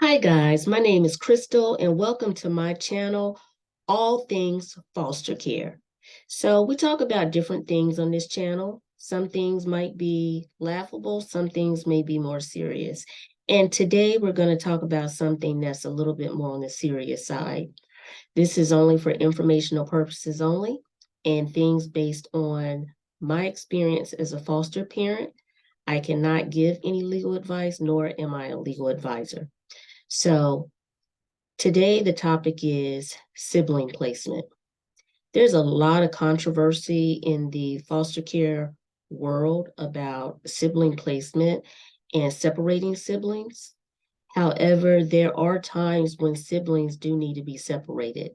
Hi guys, my name is Crystal and welcome to my channel, All Things Foster Care. So we talk about different things on this channel. Some things might be laughable, some things may be more serious. And today we're going to talk about something that's a little bit more on the serious side. This is only for informational purposes only and things based on my experience as a foster parent. I cannot give any legal advice, nor am I a legal advisor. So today the topic is sibling placement. There's a lot of controversy in the foster care world about sibling placement and separating siblings. However, there are times when siblings do need to be separated.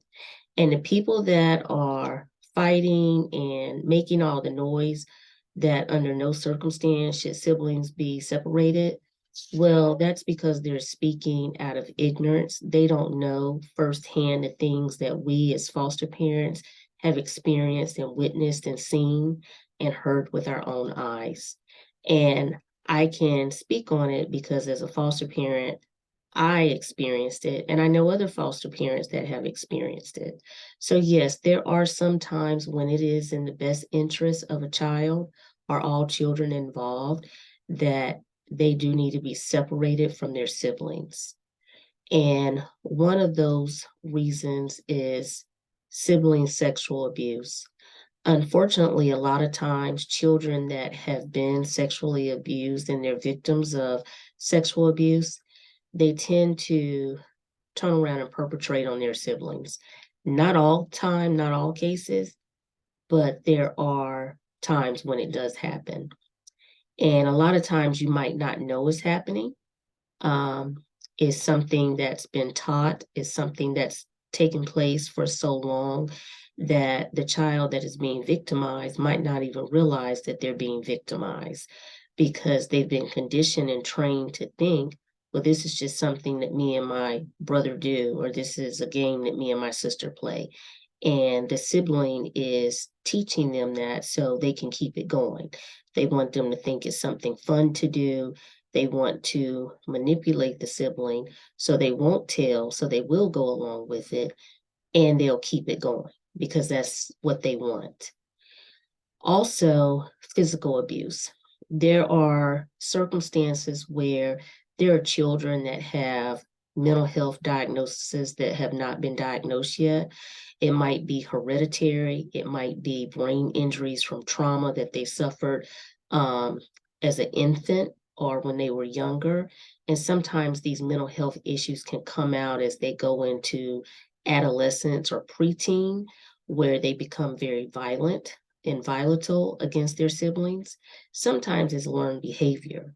And the people that are fighting and making all the noise that under no circumstance should siblings be separated, well, that's because they're speaking out of ignorance. They don't know firsthand the things that we as foster parents have experienced and witnessed and seen and heard with our own eyes. And I can speak on it because as a foster parent, I experienced it, and I know other foster parents that have experienced it. So, yes, there are some times when it is in the best interest of a child or all children involved that they do need to be separated from their siblings. And one of those reasons is sibling sexual abuse. Unfortunately, a lot of times children that have been sexually abused and they're victims of sexual abuse, they tend to turn around and perpetrate on their siblings. Not all time, not all cases, but there are times when it does happen. And a lot of times you might not know it's happening. Is something that's been taught, is something that's taken place for so long that the child that is being victimized might not even realize that they're being victimized because they've been conditioned and trained to think, well, this is just something that me and my brother do, or this is a game that me and my sister play. And the sibling is teaching them that so they can keep it going. They want them to think it's something fun to do. They want to manipulate the sibling so they won't tell, so they will go along with it, and they'll keep it going because that's what they want. Also, physical abuse. There are circumstances where there are children that have mental health diagnoses that have not been diagnosed yet. It might be hereditary, it might be brain injuries from trauma that they suffered as an infant or when they were younger. And sometimes these mental health issues can come out as they go into adolescence or preteen, where they become very violent and volatile against their siblings. Sometimes it's learned behavior.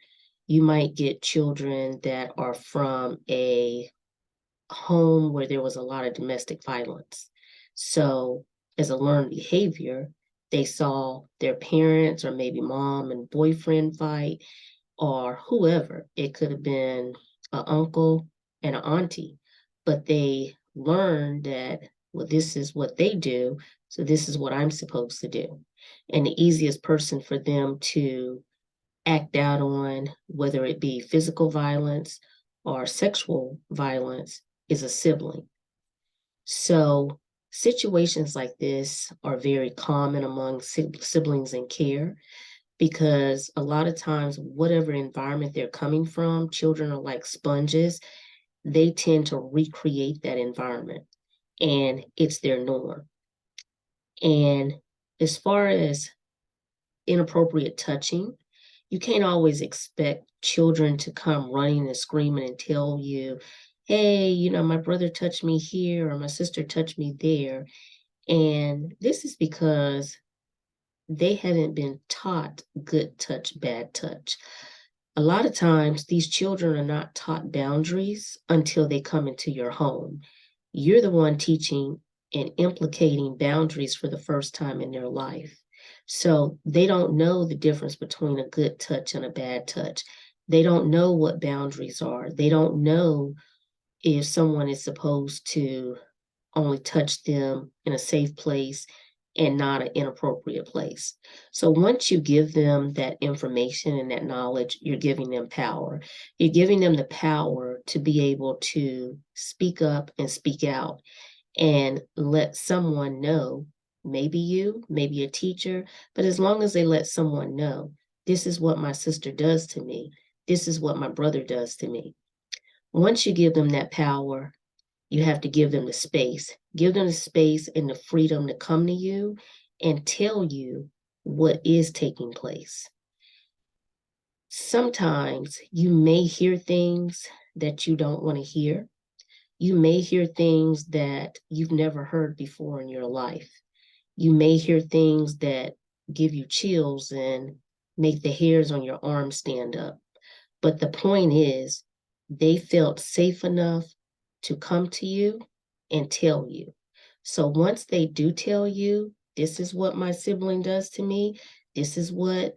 You might get children that are from a home where there was a lot of domestic violence. So, as a learned behavior, they saw their parents or maybe mom and boyfriend fight or whoever. It could have been an uncle and an auntie, but they learned that, well, this is what they do, so this is what I'm supposed to do. And the easiest person for them to act out on, whether it be physical violence or sexual violence, is a sibling. So situations like this are very common among siblings in care because a lot of times, whatever environment they're coming from, children are like sponges. They tend to recreate that environment and it's their norm. And as far as inappropriate touching, you can't always expect children to come running and screaming and tell you, hey, my brother touched me here or my sister touched me there. And this is because they haven't been taught good touch, bad touch. A lot of times, these children are not taught boundaries until they come into your home. You're the one teaching and implicating boundaries for the first time in their life. So they don't know the difference between a good touch and a bad touch. They don't know what boundaries are. They don't know if someone is supposed to only touch them in a safe place and not an inappropriate place. So once you give them that information and that knowledge, you're giving them power. You're giving them the power to be able to speak up and speak out and let someone know, maybe you, maybe a teacher, but as long as they let someone know, this is what my sister does to me, this is what my brother does to me. Once you give them that power, you have to give them the space. Give them the space and the freedom to come to you and tell you what is taking place. Sometimes you may hear things that you don't want to hear. You may hear things that you've never heard before in your life. You may hear things that give you chills and make the hairs on your arm stand up. But the point is, they felt safe enough to come to you and tell you. So once they do tell you, this is what my sibling does to me, this is what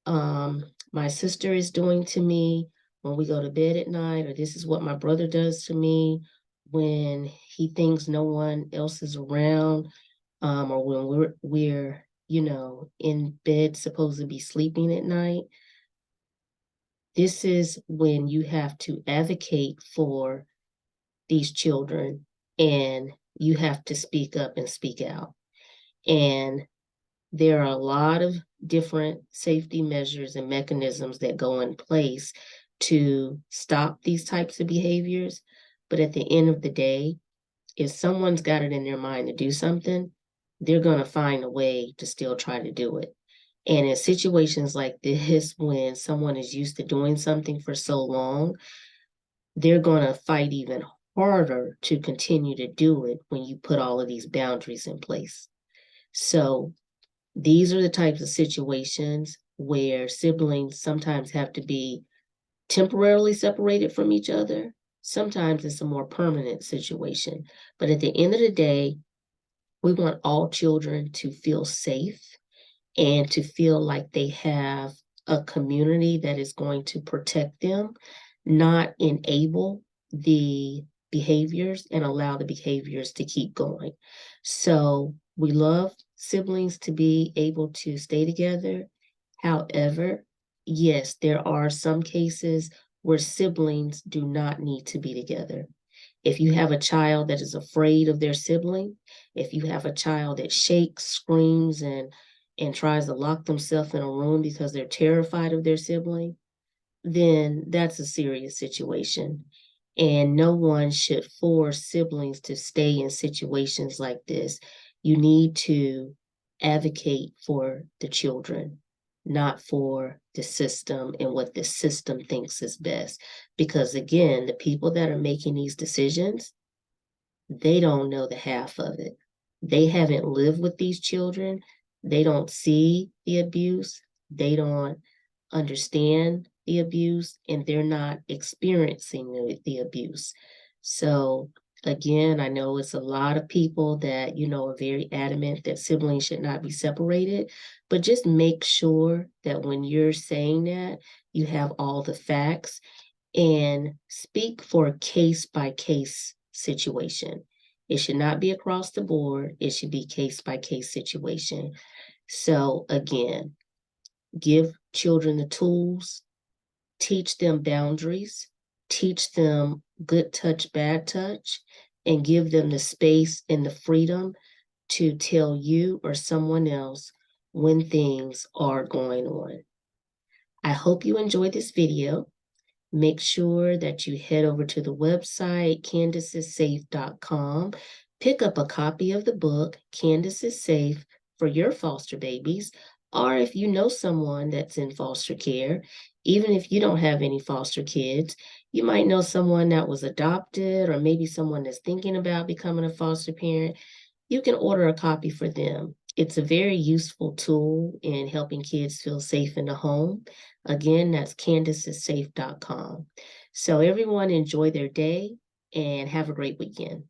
my sister is doing to me when we go to bed at night, or this is what my brother does to me when he thinks no one else is around, or when we're in bed supposed to be sleeping at night. This is when you have to advocate for these children, and you have to speak up and speak out. And there are a lot of different safety measures and mechanisms that go in place to stop these types of behaviors. But at the end of the day, if someone's got it in their mind to do something, they're going to find a way to still try to do it. And in situations like this, when someone is used to doing something for so long, they're going to fight even harder to continue to do it when you put all of these boundaries in place. So these are the types of situations where siblings sometimes have to be temporarily separated from each other. Sometimes it's a more permanent situation. But at the end of the day, we want all children to feel safe and to feel like they have a community that is going to protect them, not enable the behaviors and allow the behaviors to keep going. So we love siblings to be able to stay together. However, yes, there are some cases where siblings do not need to be together. If you have a child that is afraid of their sibling, if you have a child that shakes, screams, and tries to lock themselves in a room because they're terrified of their sibling, then that's a serious situation. And no one should force siblings to stay in situations like this. You need to advocate for the children, not for the system and what the system thinks is best. Because again, the people that are making these decisions, they don't know the half of it. They haven't lived with these children. They don't see the abuse. They don't understand the abuse, and they're not experiencing the abuse. So again, I know it's a lot of people that, are very adamant that siblings should not be separated, but just make sure that when you're saying that, you have all the facts and speak for a case by case situation. It should not be across the board. It should be case by case situation. So again, give children the tools, teach them boundaries, teach them good touch, bad touch, and give them the space and the freedom to tell you or someone else when things are going on. I hope you enjoyed this video. Make sure that you head over to the website, CandaceIsSafe.com. Pick up a copy of the book, Candace is Safe, for your foster babies, or if you know someone that's in foster care, even if you don't have any foster kids, you might know someone that was adopted, or maybe someone that's thinking about becoming a foster parent. You can order a copy for them. It's a very useful tool in helping kids feel safe in the home. Again, that's CandaceIsSafe.com. So everyone enjoy their day and have a great weekend.